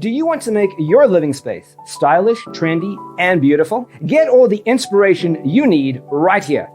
Do you want to make your living space stylish, trendy, and beautiful? Get all the inspiration you need right here.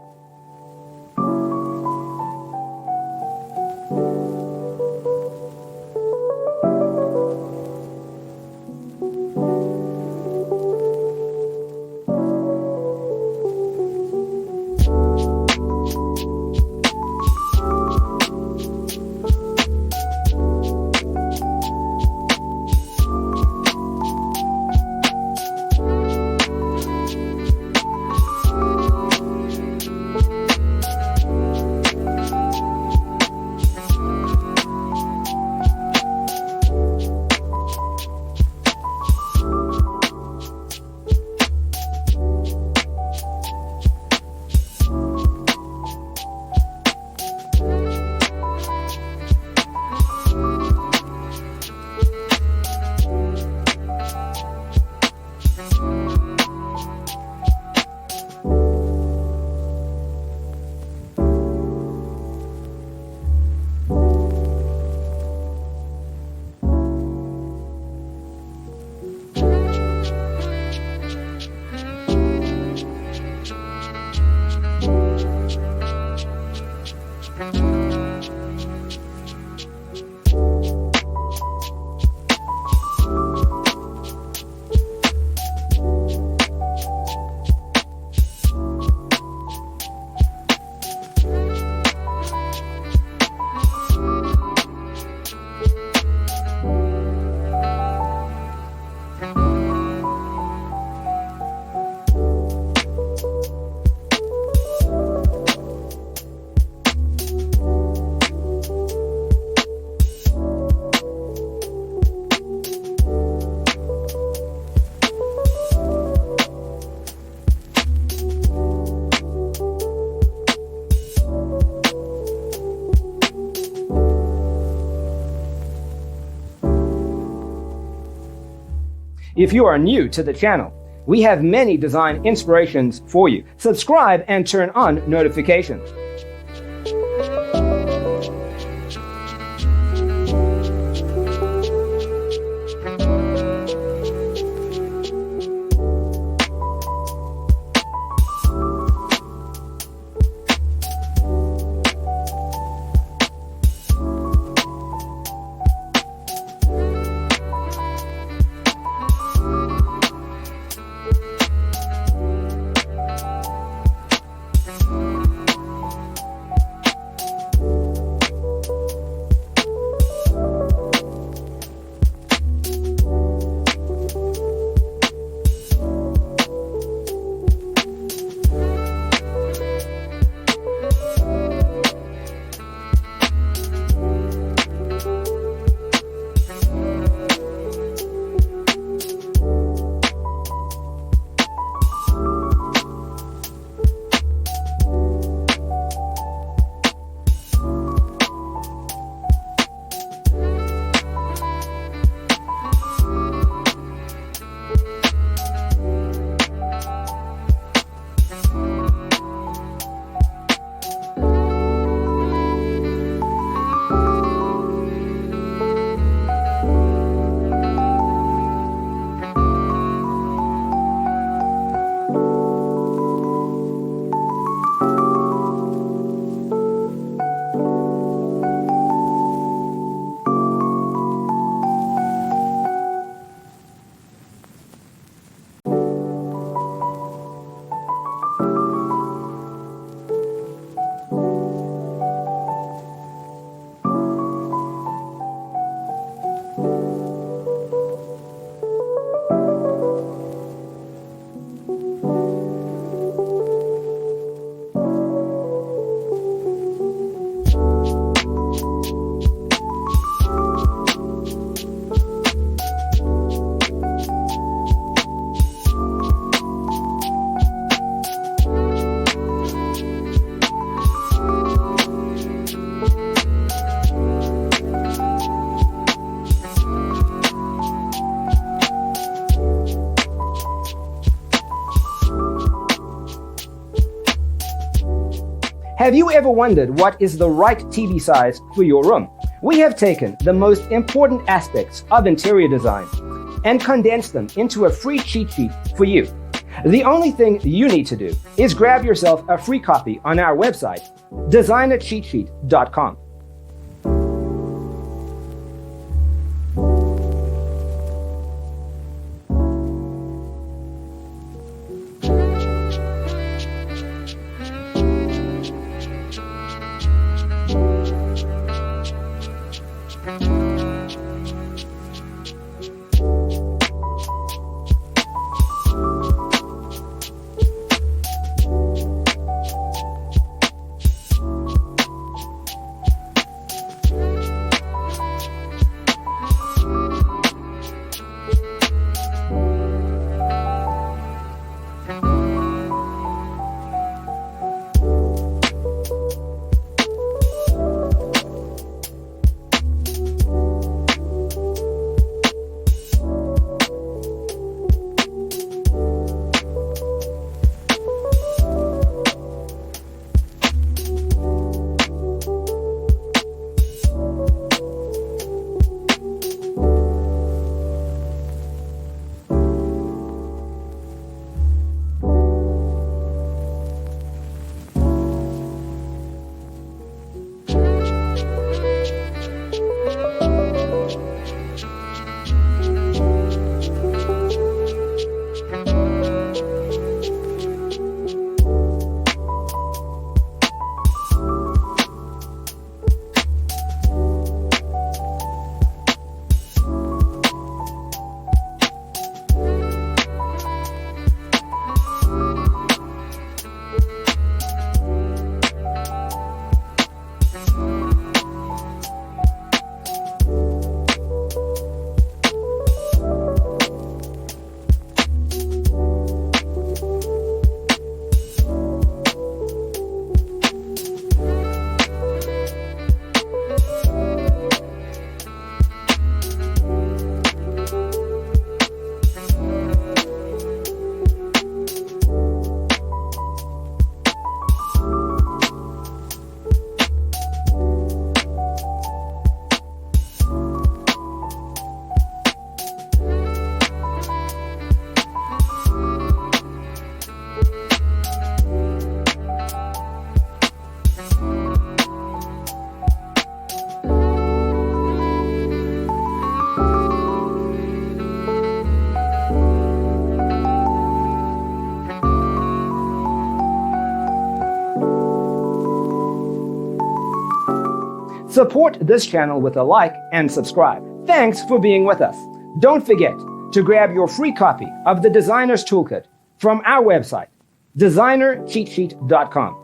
If you are new to the channel, we have many design inspirations for you. Subscribe and turn on notifications. Have you ever wondered what is the right TV size for your room? We have taken the most important aspects of interior design and condense them into a free cheat sheet for you. The only thing you need to do is grab yourself a free copy on our website, designercheatsheet.com. Support this channel with a like and subscribe. Thanks for being with us. Don't forget to grab your free copy of the Designer's Toolkit from our website, designercheatsheet.com.